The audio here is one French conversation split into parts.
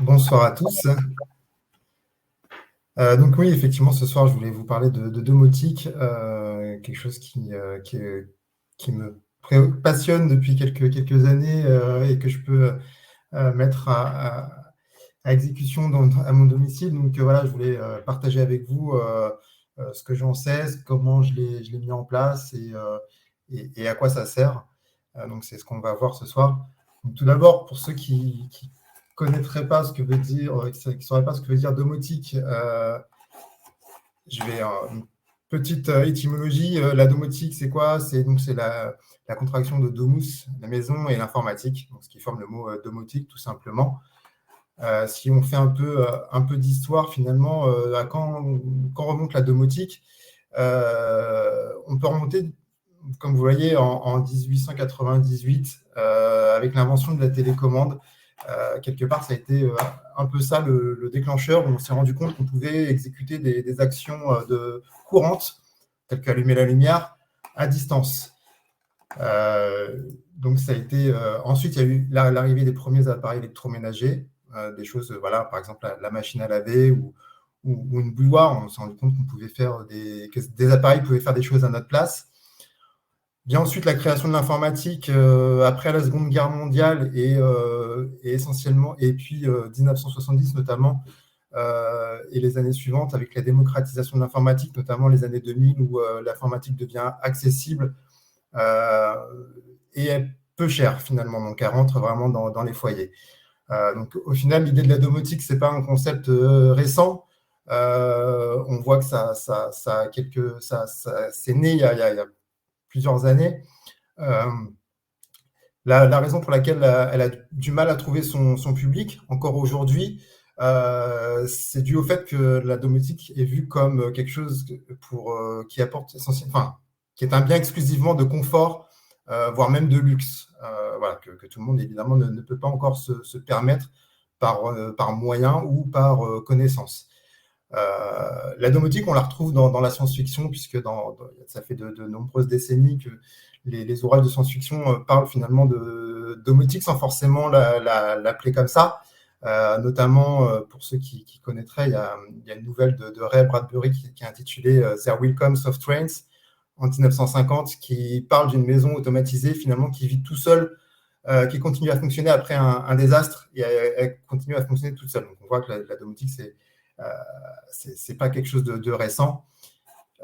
Bonsoir à tous. Donc oui, effectivement, ce soir, je voulais vous parler de domotique, quelque chose qui me passionne depuis quelques années et que je peux mettre à exécution à mon domicile. Donc voilà, je voulais partager avec vous ce que j'en sais, comment je l'ai mis en place et à quoi ça sert. Donc c'est ce qu'on va voir ce soir. Donc, tout d'abord, pour ceux qui connaîtraient pas ce que veut dire, qui sauraient pas ce que veut dire domotique, je vais une petite étymologie. La domotique, c'est quoi? C'est la contraction de domus, la maison, et l'informatique, donc ce qui forme le mot domotique, tout simplement. Si on fait un peu d'histoire, finalement, à quand remonte la domotique, on peut remonter, comme vous voyez, en 1898, avec l'invention de la télécommande. Quelque part, ça a été un peu ça le déclencheur, où on s'est rendu compte qu'on pouvait exécuter des actions courantes, telles qu'allumer la lumière, à distance. Donc ça a été, ensuite, il y a eu l'arrivée des premiers appareils électroménagers, des choses, voilà, par exemple la machine à laver ou une bouilloire. On s'est rendu compte qu'on pouvait faire que des appareils pouvaient faire des choses à notre place. Vient ensuite la création de l'informatique après la Seconde Guerre mondiale et essentiellement, et puis 1970 notamment, et les années suivantes avec la démocratisation de l'informatique, notamment les années 2000 où l'informatique devient accessible et est peu chère finalement, donc elle rentre vraiment dans les foyers. Donc au final, l'idée de la domotique, c'est pas un concept récent. On voit que c'est né il y a plusieurs années. La raison pour laquelle elle a du mal à trouver son public encore aujourd'hui, c'est dû au fait que la domotique est vue comme quelque chose qui apporte enfin, qui est un bien exclusivement de confort, voire même de luxe, voilà, que tout le monde évidemment ne peut pas encore se permettre par moyen ou par connaissance. La domotique, on la retrouve dans la science-fiction, puisque ça fait de nombreuses décennies que les ouvrages de science-fiction parlent finalement de domotique sans forcément l'appeler comme ça. Notamment, pour ceux qui connaîtraient, il y a une nouvelle de Ray Bradbury qui est intitulée There Will Come Soft Trains en 1950, qui parle d'une maison automatisée finalement qui vit tout seul, qui continue à fonctionner après un désastre, et elle continue à fonctionner toute seule. Donc on voit que la domotique, c'est pas quelque chose de récent,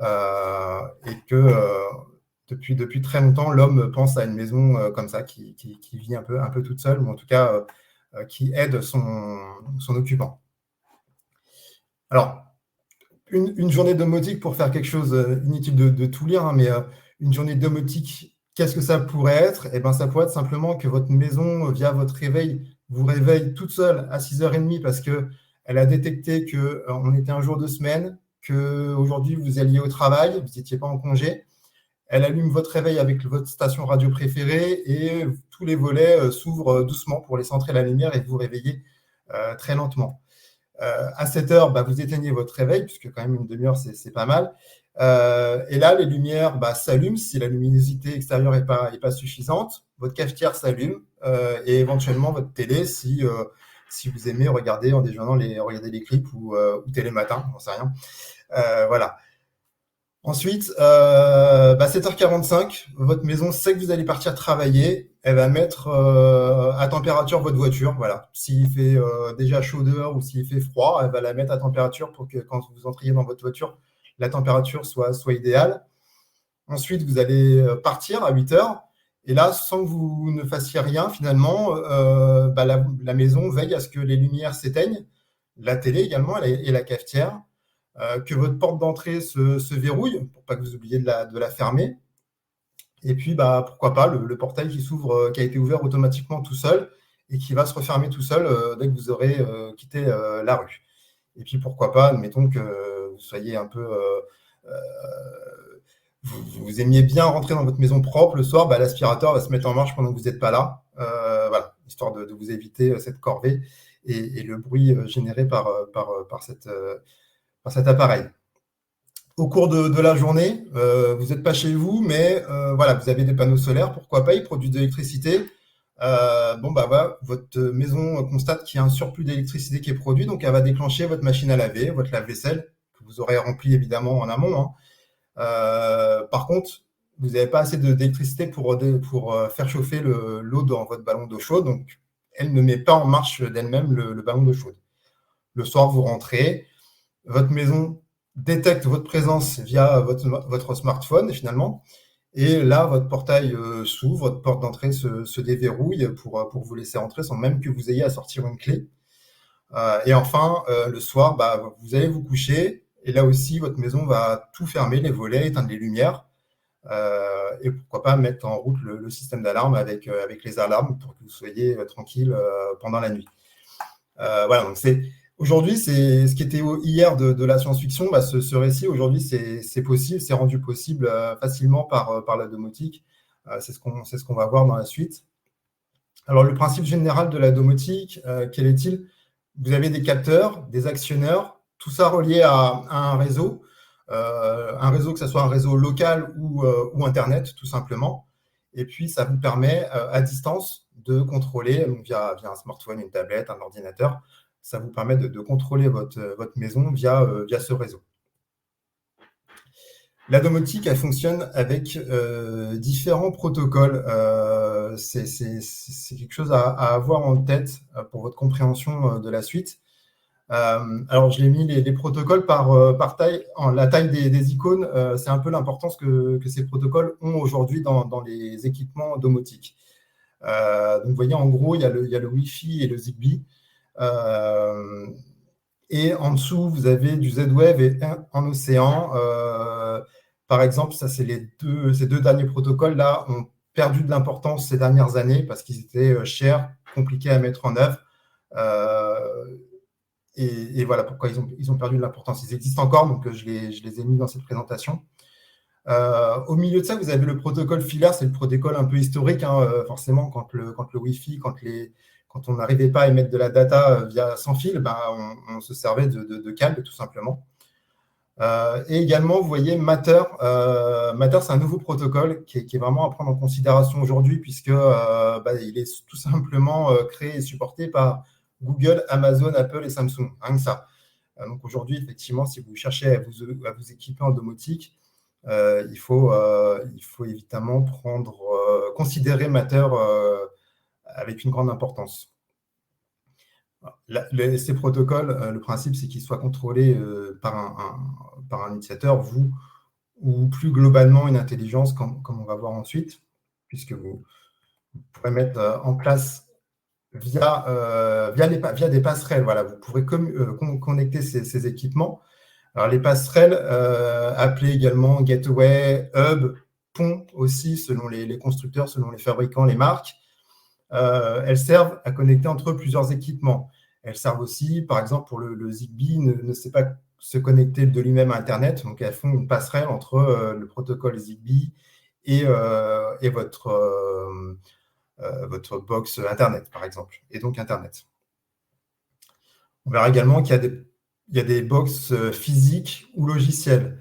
et que depuis très longtemps, l'homme pense à une maison comme ça qui vit un peu toute seule, ou en tout cas qui aide son occupant. Alors, une journée domotique, pour faire quelque chose, inutile de tout lire, hein, mais une journée domotique, qu'est-ce que ça pourrait être? Eh ben, ça pourrait être simplement que votre maison, via votre réveil, vous réveille toute seule à 6h30 parce qu'elle a détecté qu'on était un jour de semaine, qu'aujourd'hui vous alliez au travail, vous n'étiez pas en congé. Elle allume votre réveil avec votre station radio préférée et tous les volets s'ouvrent doucement pour laisser entrer la lumière et vous réveiller très lentement. À 7h, vous éteignez votre réveil, puisque quand même une demi-heure, c'est pas mal. Et là, les lumières s'allument si la luminosité extérieure n'est pas suffisante. Votre cafetière s'allume et éventuellement votre télé si vous aimez regarder en déjeunant regarder les clips ou Télématin, j'en sais rien. Voilà. Ensuite, 7h45, votre maison sait que vous allez partir travailler. Elle va mettre à température votre voiture. Voilà. S'il fait déjà chaud dehors ou s'il fait froid, elle va la mettre à température pour que quand vous entriez dans votre voiture, la température soit idéale. Ensuite, vous allez partir à 8h. Et là, sans que vous ne fassiez rien, finalement, la maison veille à ce que les lumières s'éteignent, la télé également et la cafetière. Que votre porte d'entrée se verrouille pour pas que vous oubliez de la fermer. Et puis, pourquoi pas le portail qui s'ouvre, qui a été ouvert automatiquement tout seul et qui va se refermer tout seul dès que vous aurez quitté la rue. Et puis, pourquoi pas, admettons que vous soyez un peu... vous aimiez bien rentrer dans votre maison propre le soir, l'aspirateur va se mettre en marche pendant que vous n'êtes pas là. Voilà, histoire de vous éviter cette corvée et le bruit généré par cet appareil. Au cours de la journée, vous n'êtes pas chez vous, mais voilà, vous avez des panneaux solaires, pourquoi pas, ils produisent de l'électricité. bon, bah, voilà, votre maison constate qu'il y a un surplus d'électricité qui est produit, donc elle va déclencher votre machine à laver, votre lave-vaisselle, que vous aurez rempli évidemment en amont, hein. Par contre, vous n'avez pas assez d'électricité pour faire chauffer l'eau dans votre ballon d'eau chaude, donc elle ne met pas en marche d'elle-même le ballon d'eau chaude. Le soir, vous rentrez, votre maison détecte votre présence via votre smartphone finalement, et là, votre portail s'ouvre, votre porte d'entrée se déverrouille pour vous laisser entrer sans même que vous ayez à sortir une clé. Et enfin, le soir, bah, vous allez vous coucher, et là aussi, votre maison va tout fermer, les volets, éteindre les lumières, et pourquoi pas mettre en route le système d'alarme avec les alarmes pour que vous soyez tranquille pendant la nuit. Voilà, donc aujourd'hui, c'est ce qui était hier de la science-fiction, bah, ce récit, aujourd'hui, c'est possible, c'est rendu possible facilement par la domotique. C'est ce qu'on va voir dans la suite. Alors, le principe général de la domotique, quel est-il? Vous avez des capteurs, des actionneurs, tout ça relié à un réseau que ce soit un réseau local ou Internet, tout simplement. Et puis, ça vous permet à distance de contrôler, donc via un smartphone, une tablette, un ordinateur, ça vous permet de contrôler votre maison via ce réseau. La domotique, elle fonctionne avec différents protocoles. C'est quelque chose à avoir en tête pour votre compréhension de la suite. Alors, je l'ai mis les protocoles par taille. La taille des icônes, c'est un peu l'importance que ces protocoles ont aujourd'hui dans les équipements domotiques. Donc, vous voyez, en gros, il y a le Wi-Fi et le Zigbee. Et en dessous, vous avez du Z-Wave et en océan. Par exemple, ça, ces deux derniers protocoles-là ont perdu de l'importance ces dernières années parce qu'ils étaient chers, compliqués à mettre en œuvre. Et voilà pourquoi ils ont perdu de l'importance. Ils existent encore, donc je les ai mis dans cette présentation. Au milieu de ça, vous avez le protocole filaire, c'est le protocole un peu historique, hein, forcément, quand le Wi-Fi, quand on n'arrivait pas à émettre de la data sans fil, ben, on se servait de câbles, tout simplement. Et également, vous voyez Matter. Matter, c'est un nouveau protocole qui est vraiment à prendre en considération aujourd'hui, puisque il est tout simplement créé et supporté par Google, Amazon, Apple et Samsung, rien que ça. Donc aujourd'hui, effectivement, si vous cherchez à vous équiper en domotique, il faut évidemment considérer Matter avec une grande importance. Ces protocoles, le principe, c'est qu'ils soient contrôlés par un utilisateur, vous, ou plus globalement une intelligence, comme on va voir ensuite, puisque vous pourrez mettre en place via des passerelles. Voilà, vous pourrez connecter ces équipements. Alors, les passerelles, appelées également gateway, hub, pont aussi, selon les constructeurs, selon les fabricants, les marques, elles servent à connecter entre eux plusieurs équipements. Elles servent aussi, par exemple, pour le Zigbee, ne sait pas se connecter de lui-même à Internet, donc elles font une passerelle entre le protocole Zigbee et votre box Internet, par exemple, et donc Internet. On verra également qu'il y a des box physiques ou logicielles.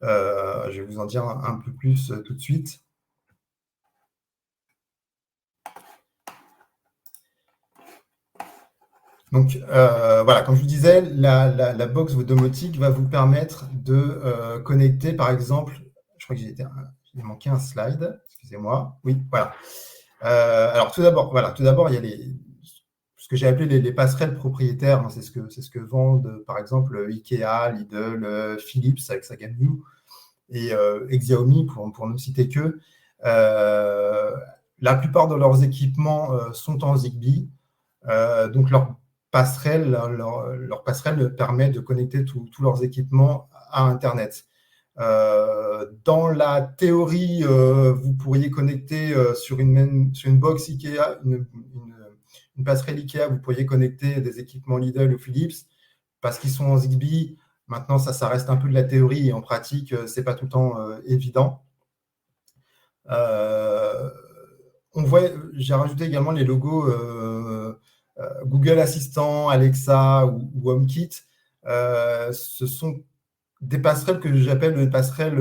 Je vais vous en dire un peu plus tout de suite. Donc, voilà, comme je vous disais, la box domotique va vous permettre de connecter, par exemple, je crois que j'ai manqué un slide, excusez-moi. Oui, voilà. Alors, tout d'abord, il y a ce que j'ai appelé les passerelles propriétaires, hein, c'est ce que vendent, par exemple, Ikea, Lidl, Philips avec sa gamme New, et Xiaomi, pour ne citer que. La plupart de leurs équipements sont en Zigbee, donc leur passerelle permet de connecter tous leurs équipements à Internet. Dans la théorie, vous pourriez connecter sur une box Ikea, une passerelle Ikea, vous pourriez connecter des équipements Lidl ou Philips parce qu'ils sont en Zigbee. Maintenant, ça reste un peu de la théorie et en pratique, ce n'est pas tout le temps évident. J'ai rajouté également les logos Google Assistant, Alexa ou HomeKit. Ce sont des passerelles que j'appelle des passerelles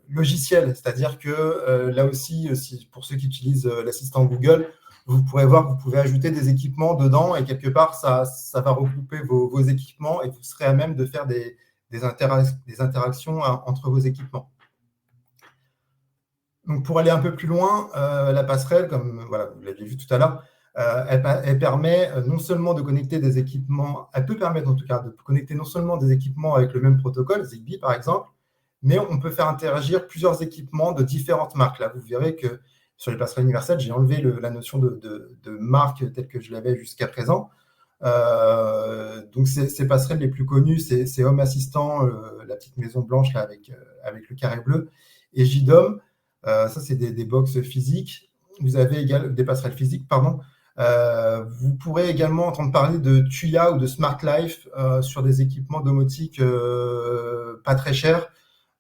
logiciel, c'est-à-dire que là aussi, pour ceux qui utilisent l'assistant Google, vous pourrez voir que vous pouvez ajouter des équipements dedans et quelque part, ça va regrouper vos équipements et vous serez à même de faire des interactions entre vos équipements. Donc, pour aller un peu plus loin, la passerelle, comme voilà, vous l'avez vu tout à l'heure, elle permet non seulement de connecter des équipements, elle peut permettre en tout cas de connecter non seulement des équipements avec le même protocole, Zigbee par exemple, mais on peut faire interagir plusieurs équipements de différentes marques. Là, vous verrez que sur les passerelles universelles, j'ai enlevé la notion de marque telle que je l'avais jusqu'à présent. Donc, ces passerelles les plus connues, c'est Home Assistant, la petite maison blanche là, avec le carré bleu, et JDOM. Ça, c'est des box physiques. Vous avez également des passerelles physiques, pardon. Vous pourrez également entendre parler de Tuya ou de Smart Life sur des équipements domotiques pas très chers.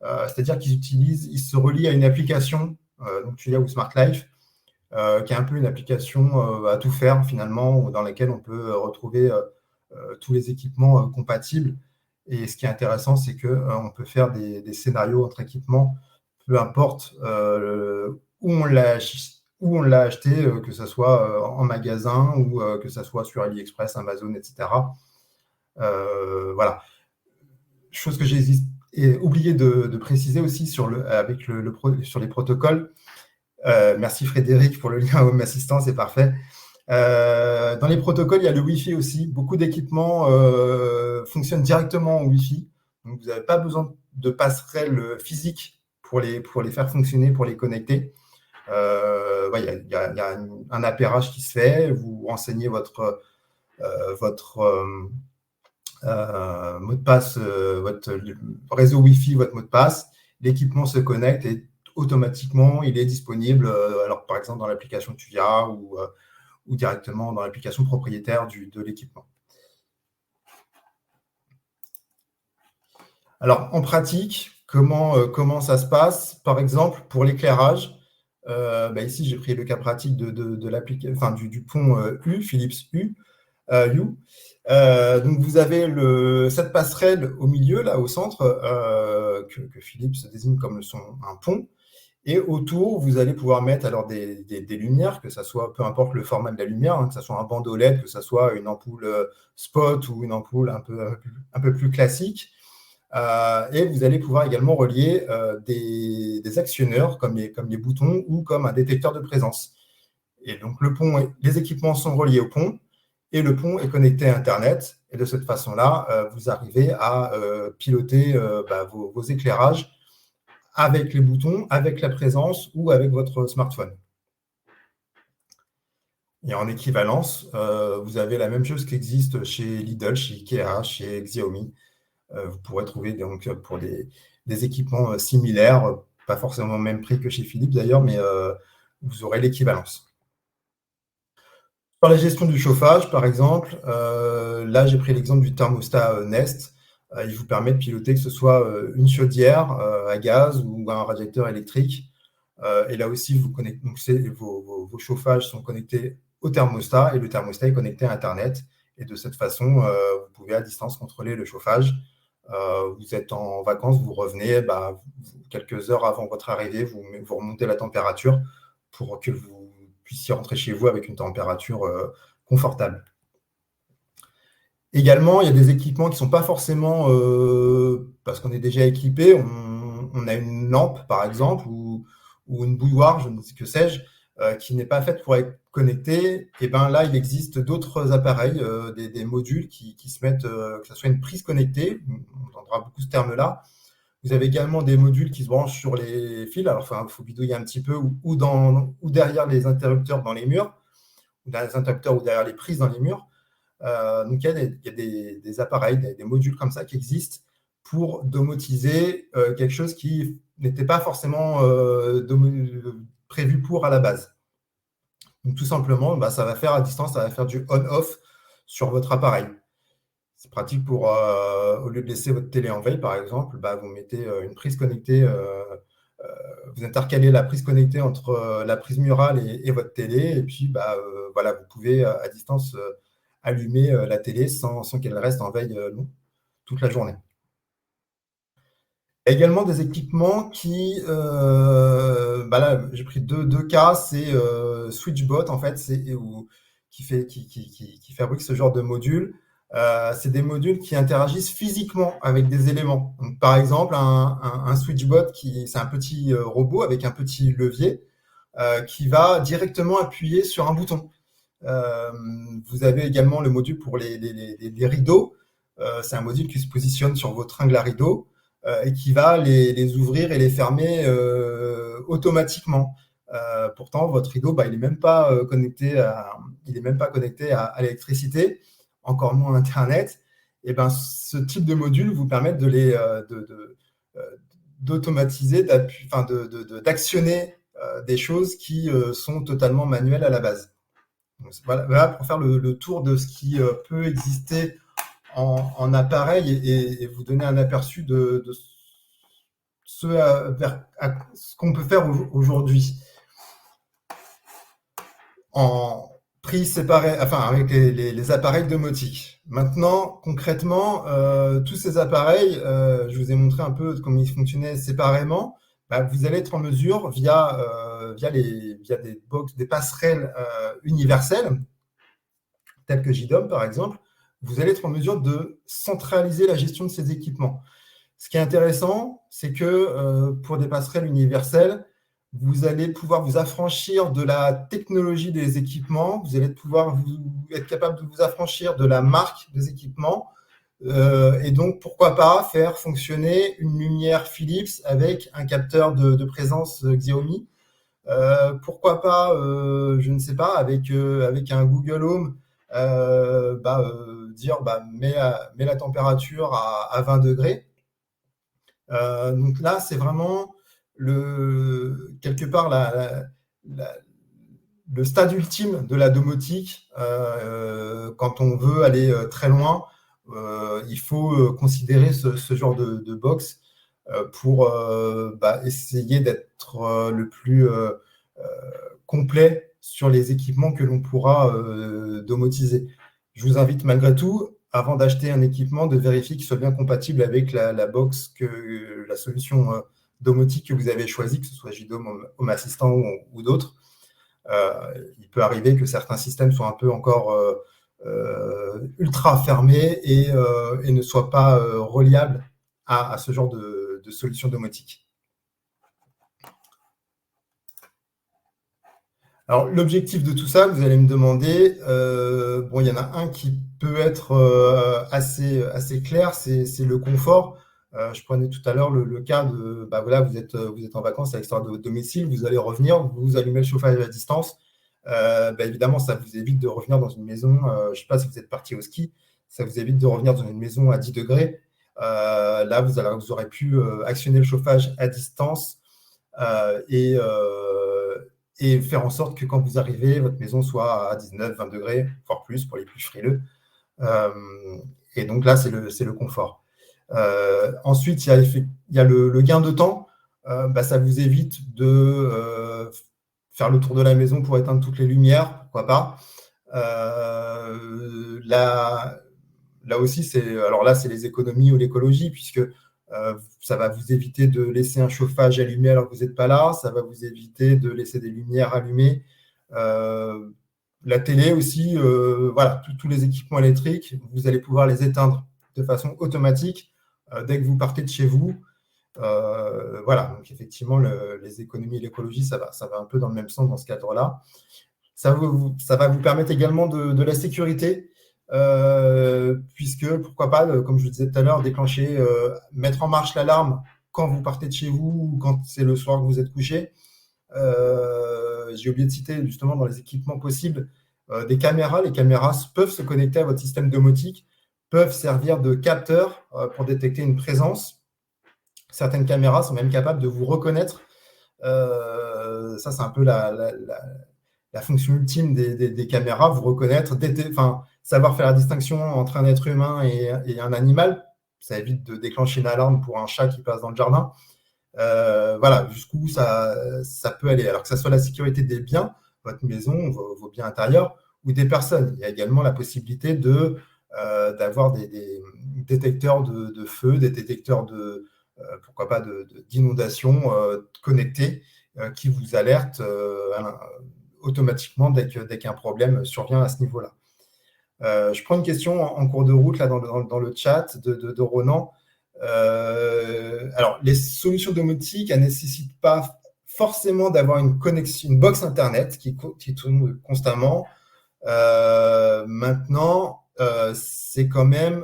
C'est-à-dire ils se relient à une application, donc Tuya ou Smart Life, qui est un peu une application à tout faire finalement, dans laquelle on peut retrouver tous les équipements compatibles. Et ce qui est intéressant, c'est qu'on peut faire des scénarios entre équipements, peu importe où on l'a acheté, que ce soit en magasin ou que ce soit sur AliExpress, Amazon, etc. Voilà. Chose que j'ai oublié de préciser aussi sur les protocoles. Merci Frédéric pour le lien Home Assistant, c'est parfait. Dans les protocoles, il y a le Wi-Fi aussi. Beaucoup d'équipements fonctionnent directement en Wi-Fi. Donc, vous n'avez pas besoin de passerelle physique pour les faire fonctionner, pour les connecter. Il y a un appairage qui se fait. Vous renseignez votre mot de passe, votre réseau Wi-Fi, votre mot de passe. L'équipement se connecte et automatiquement, il est disponible, alors par exemple dans l'application Tuya ou directement dans l'application propriétaire de l'équipement. Alors, en pratique, comment ça se passe? Par exemple, pour l'éclairage, ici, j'ai pris le cas pratique du pont U, Philips U. Donc, vous avez cette passerelle au milieu, là, au centre, que Philips désigne comme un pont. Et autour, vous allez pouvoir mettre alors des lumières, que ça soit, peu importe le format de la lumière, que ça soit un bandeau LED, que ça soit une ampoule spot ou une ampoule un peu plus classique. Et vous allez pouvoir également relier des actionneurs comme les boutons ou comme un détecteur de présence. Et donc, les équipements sont reliés au pont et le pont est connecté à Internet. Et de cette façon-là, vous arrivez à piloter vos éclairages avec les boutons, avec la présence ou avec votre smartphone. Et en équivalence, vous avez la même chose qui existe chez Lidl, chez Ikea, chez Xiaomi. Vous pourrez trouver donc pour des équipements similaires, pas forcément au même prix que chez Philips d'ailleurs, mais vous aurez l'équivalence. Pour la gestion du chauffage, par exemple, là j'ai pris l'exemple du thermostat Nest. Il vous permet de piloter que ce soit une chaudière à gaz ou un radiateur électrique. Et là aussi, vos chauffages sont connectés au thermostat et le thermostat est connecté à Internet. Et de cette façon, vous pouvez à distance contrôler le chauffage. Vous êtes en vacances, vous revenez, quelques heures avant votre arrivée, vous remontez la température pour que vous puissiez rentrer chez vous avec une température confortable. Également, il y a des équipements qui ne sont pas forcément, parce qu'on est déjà équipé, on a une lampe par exemple ou une bouilloire, je ne sais que sais-je, qui n'est pas faite pour être connectée. Et bien là, il existe d'autres appareils, des modules qui se mettent, que ce soit une prise connectée, on entendra beaucoup ce terme-là. Vous avez également des modules qui se branchent sur les fils, alors il faut bidouiller un petit peu, ou derrière les interrupteurs dans les murs, ou derrière les interrupteurs ou derrière les prises dans les murs. Donc, il y a des appareils, des modules comme ça qui existent pour domotiser quelque chose qui n'était pas forcément prévu pour à la base. Donc, tout simplement, ça va faire à distance, ça va faire du on-off sur votre appareil. C'est pratique pour, au lieu de laisser votre télé en veille, par exemple, vous mettez une prise connectée, vous intercalez la prise connectée entre la prise murale et votre télé, et puis voilà, vous pouvez à distance allumer la télé sans qu'elle reste en veille toute la journée. Il y a également des équipements qui, bah là, j'ai pris deux cas, c'est SwitchBot, en fait, qui fabrique ce genre de modules. C'est des modules qui interagissent physiquement avec des éléments. Donc, par exemple, un SwitchBot, c'est un petit robot avec un petit levier qui va directement appuyer sur un bouton. Euh, Vous avez également le module pour les rideaux. C'est un module qui se positionne sur vos tringles à rideaux et qui va les ouvrir et les fermer automatiquement. Pourtant, votre rideau, bah, il n'est même pas connecté à l'électricité, encore moins à Internet. Et ben, ce type de module vous permet euh, d'automatiser, d'actionner des choses qui sont totalement manuelles à la base. Donc, voilà pour faire le tour de ce qui peut exister en appareil et vous donner un aperçu de ce qu'on peut faire aujourd'hui en prix séparés, enfin avec les appareils domotiques. Maintenant, concrètement, tous ces appareils, je vous ai montré un peu comment ils fonctionnaient séparément. Bah, vous allez être en mesure via des box, des passerelles universelles telles que JDOM par exemple, vous allez être en mesure de centraliser la gestion de ces équipements. Ce qui est intéressant, c'est que pour des passerelles universelles, vous allez pouvoir vous affranchir de la technologie des équipements, vous allez pouvoir être capable de vous affranchir de la marque des équipements, et donc pourquoi pas faire fonctionner une lumière Philips avec un capteur de présence Xiaomi. Pourquoi pas, je ne sais pas, avec un Google Home, dire mets la température à 20 degrés. Donc là, c'est vraiment quelque part la- le stade ultime de la domotique. Quand on veut aller très loin, il faut considérer ce genre de box pour essayer d'être le plus complet sur les équipements que l'on pourra domotiser. Je vous invite malgré tout, avant d'acheter un équipement, de vérifier qu'il soit bien compatible avec la box, la solution domotique que vous avez choisie, que ce soit JDOM, Home Assistant ou d'autres. Il peut arriver que certains systèmes soient un peu encore ultra fermés et ne soient pas reliables à ce genre de solution domotique. Alors, l'objectif de tout ça, vous allez me demander, il y en a un qui peut être assez clair, c'est le confort. Je prenais tout à l'heure le cas de, voilà, vous êtes en vacances à l'extérieur de votre domicile, vous allez revenir, vous allumez le chauffage à distance. Évidemment, ça vous évite de revenir dans une maison, je ne sais pas si vous êtes parti au ski, ça vous évite de revenir dans une maison à 10 degrés. Là, vous aurez pu actionner le chauffage à distance et faire en sorte que quand vous arrivez, votre maison soit à 19, 20 degrés, voire plus pour les plus frileux. Euh, et donc là, c'est le confort. Ensuite, il y a le gain de temps. Ça vous évite de faire le tour de la maison pour éteindre toutes les lumières, pourquoi pas. Là aussi, c'est les économies ou l'écologie, puisque ça va vous éviter de laisser un chauffage allumé alors que vous n'êtes pas là, ça va vous éviter de laisser des lumières allumées. La télé aussi, voilà, tous les équipements électriques, vous allez pouvoir les éteindre de façon automatique dès que vous partez de chez vous. Voilà, donc effectivement, les économies et l'écologie, ça va un peu dans le même sens dans ce cadre-là. Ça va vous permettre également de la sécurité, puisque, pourquoi pas, comme je vous disais tout à l'heure, mettre en marche l'alarme quand vous partez de chez vous ou quand c'est le soir que vous êtes couché. J'ai oublié de citer justement dans les équipements possibles des caméras. Les caméras peuvent se connecter à votre système domotique, peuvent servir de capteur pour détecter une présence. Certaines caméras sont même capables de vous reconnaître. Ça, c'est un peu la fonction ultime des caméras, vous reconnaître, savoir faire la distinction entre un être humain et un animal. Ça évite de déclencher une alarme pour un chat qui passe dans le jardin. Voilà, jusqu'où ça peut aller. Alors que ça soit la sécurité des biens, votre maison, vos biens intérieurs, ou des personnes. Il y a également la possibilité d'avoir des détecteurs de feu, des détecteurs pourquoi pas d'inondations connectées qui vous alertent automatiquement dès qu'un problème survient à ce niveau-là. Je prends une question en cours de route là, dans le chat de Ronan. Alors, les solutions domotiques, elles ne nécessitent pas forcément d'avoir une connexion, une box Internet qui tourne constamment. Maintenant, c'est quand même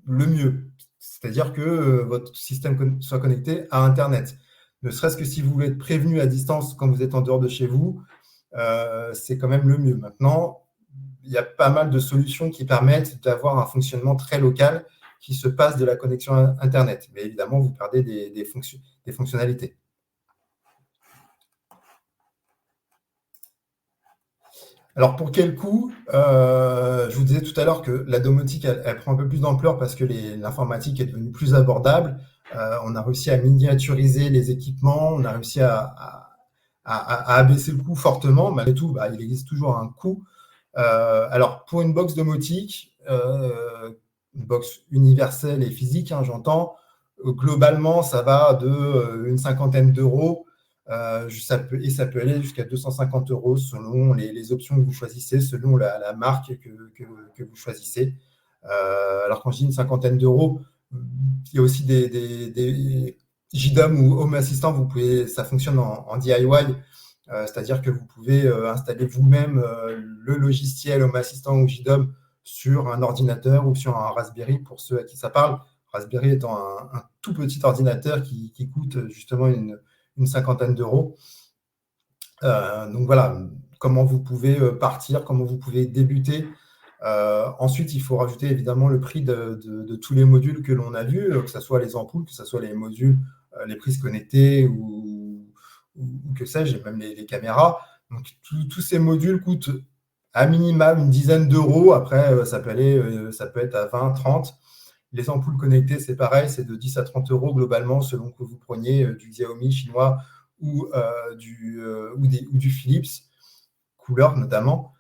le mieux. C'est-à-dire que votre système soit connecté à Internet. Ne serait-ce que si vous voulez être prévenu à distance quand vous êtes en dehors de chez vous, c'est quand même le mieux. Maintenant, il y a pas mal de solutions qui permettent d'avoir un fonctionnement très local qui se passe de la connexion Internet. Mais évidemment, vous perdez des fonctionnalités. Alors, pour quel coût je vous disais tout à l'heure que la domotique, elle prend un peu plus d'ampleur parce que l'informatique est devenue plus abordable. On a réussi à miniaturiser les équipements, on a réussi à abaisser le coût fortement. Malgré tout, il existe toujours un coût. Alors, pour une box domotique, une box universelle et physique, j'entends, globalement, ça va d'une cinquantaine d'euros. Ça peut aller jusqu'à 250 euros selon les options que vous choisissez, selon la marque que vous choisissez. Alors, quand je dis une cinquantaine d'euros, il y a aussi des JDOM ou Home Assistant, ça fonctionne en DIY. C'est-à-dire que vous pouvez installer vous-même le logiciel Home Assistant ou JDOM sur un ordinateur ou sur un Raspberry pour ceux à qui ça parle. Raspberry étant un tout petit ordinateur qui coûte justement une cinquantaine d'euros. Donc voilà, comment vous pouvez partir, comment vous pouvez débuter. Ensuite, il faut rajouter évidemment le prix de tous les modules que l'on a vus, que ce soit les ampoules, que ce soit les modules, les prises connectées ou que sais-je, et même les caméras. Donc, tous ces modules coûtent à minima une dizaine d'euros. Après, ça peut être à 20, 30. Les ampoules connectées, c'est pareil, c'est de 10 à 30 euros globalement, selon que vous preniez du Xiaomi chinois ou du Philips, couleur notamment.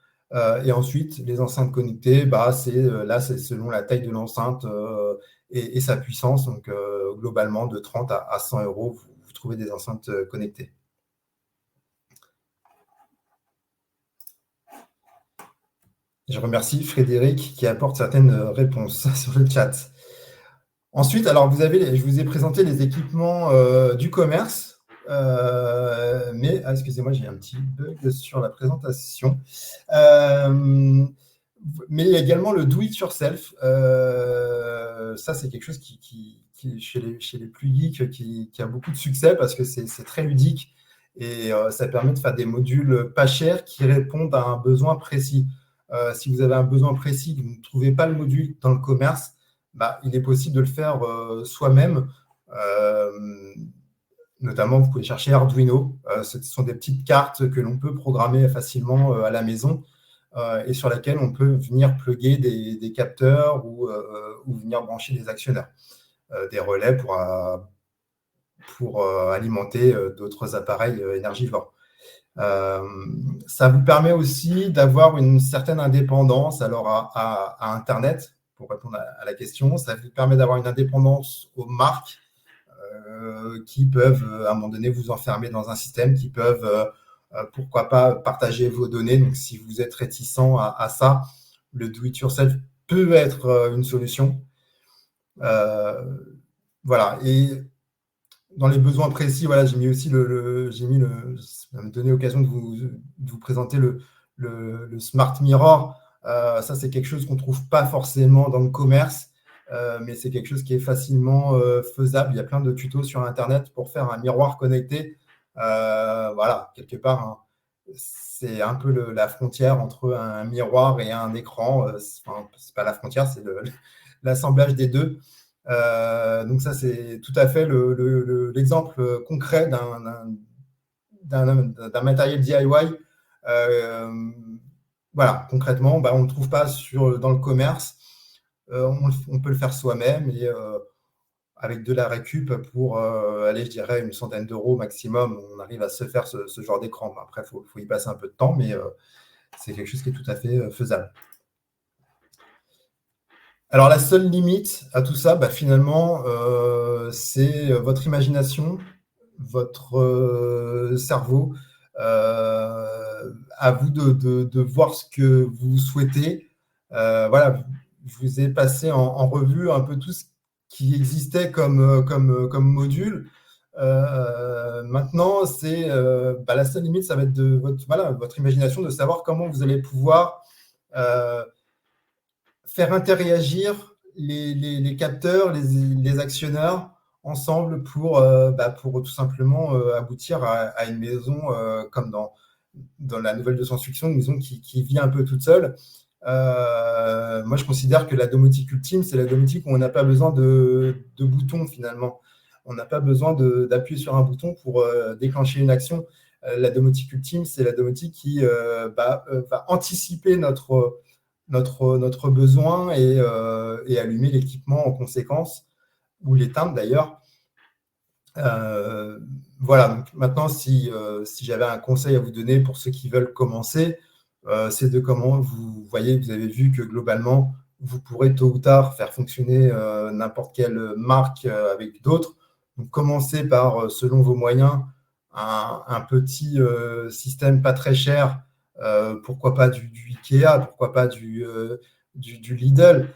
Et ensuite, les enceintes connectées, c'est selon la taille de l'enceinte et sa puissance. Donc, globalement, de 30 à 100 euros, vous trouvez des enceintes connectées. Je remercie Frédéric qui apporte certaines réponses sur le chat. Ensuite, alors je vous ai présenté les équipements du commerce, mais excusez-moi, j'ai un petit bug sur la présentation. Mais il y a également le do it yourself. Ça, c'est quelque chose qui chez les plus geeks qui a beaucoup de succès parce que c'est très ludique et ça permet de faire des modules pas chers qui répondent à un besoin précis. Si vous avez un besoin précis, que vous ne trouvez pas le module dans le commerce, il est possible de le faire soi-même. Notamment, vous pouvez chercher Arduino. Ce sont des petites cartes que l'on peut programmer facilement à la maison et sur laquelle on peut venir plugger des capteurs ou venir brancher des actionneurs, des relais pour alimenter d'autres appareils énergivores. Ça vous permet aussi d'avoir une certaine indépendance alors à Internet, pour répondre à la question. Ça vous permet d'avoir une indépendance aux marques qui peuvent, à un moment donné, vous enfermer dans un système, qui peuvent, pourquoi pas, partager vos données. Donc, si vous êtes réticent à ça, le do-it-yourself peut être une solution. Voilà. Et dans les besoins précis, voilà, j'ai mis aussi ça va me donner l'occasion de vous présenter le Smart Mirror. Ça, c'est quelque chose qu'on ne trouve pas forcément dans le commerce, mais c'est quelque chose qui est facilement faisable. Il y a plein de tutos sur Internet pour faire un miroir connecté. Voilà, quelque part, c'est un peu la frontière entre un miroir et un écran. C'est pas la frontière, c'est l'assemblage des deux. Donc ça, c'est tout à fait l'exemple concret d'un matériel DIY. Voilà, concrètement, on ne le trouve pas dans le commerce. On peut le faire soi-même et avec de la récup pour aller, je dirais, une centaine d'euros maximum, on arrive à se faire ce genre d'écran. Après, il faut y passer un peu de temps, mais c'est quelque chose qui est tout à fait faisable. Alors la seule limite à tout ça, finalement, c'est votre imagination, votre cerveau. À vous de voir ce que vous souhaitez. Voilà, je vous ai passé en revue un peu tout ce qui existait comme module. Maintenant, c'est la seule limite, ça va être de votre imagination, de savoir comment vous allez pouvoir euh, faire interagir les capteurs, les actionneurs ensemble pour tout simplement aboutir à une maison comme dans la nouvelle de science-fiction, une maison qui vit un peu toute seule. Moi, je considère que la domotique ultime, c'est la domotique où on n'a pas besoin de boutons finalement. On n'a pas besoin d'appuyer sur un bouton pour déclencher une action. La domotique ultime, c'est la domotique qui va anticiper notre besoin et allumer l'équipement en conséquence, ou l'éteindre d'ailleurs. Voilà, donc maintenant, si j'avais un conseil à vous donner pour ceux qui veulent commencer, c'est de comment vous voyez, vous avez vu que globalement, vous pourrez tôt ou tard faire fonctionner n'importe quelle marque avec d'autres. Donc, commencez par, selon vos moyens, un petit système pas très cher, pourquoi pas du Ikea, pourquoi pas du Lidl,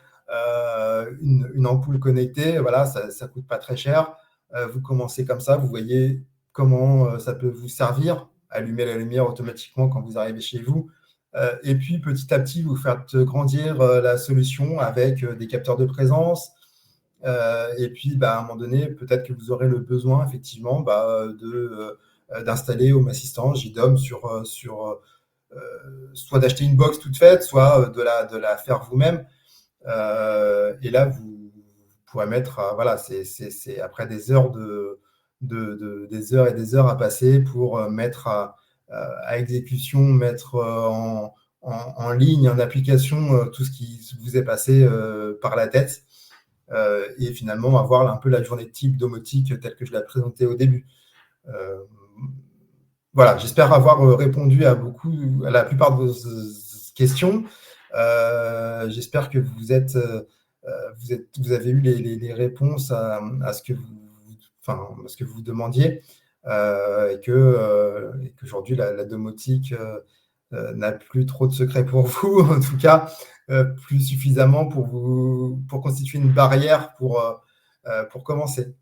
une ampoule connectée, voilà, ça coûte pas très cher. Vous commencez comme ça, vous voyez comment ça peut vous servir, allumer la lumière automatiquement quand vous arrivez chez vous. Et puis petit à petit, vous faites grandir la solution avec des capteurs de présence. Et puis, à un moment donné, peut-être que vous aurez le besoin, effectivement, d'installer Home Assistant, JDOM, soit d'acheter une box toute faite, soit de la faire vous-même. Et là, vous pourrez mettre, voilà, c'est après des heures des heures et des heures à passer pour mettre à exécution, mettre en ligne, en application, tout ce qui vous est passé par la tête. Et finalement avoir un peu la journée type domotique telle que je l'ai présentée au début. Voilà, j'espère avoir répondu à la plupart de vos questions. J'espère que vous avez eu les réponses à ce que vous demandiez, et qu'aujourd'hui la domotique n'a plus trop de secrets pour vous, en tout cas plus suffisamment pour constituer une barrière pour commencer.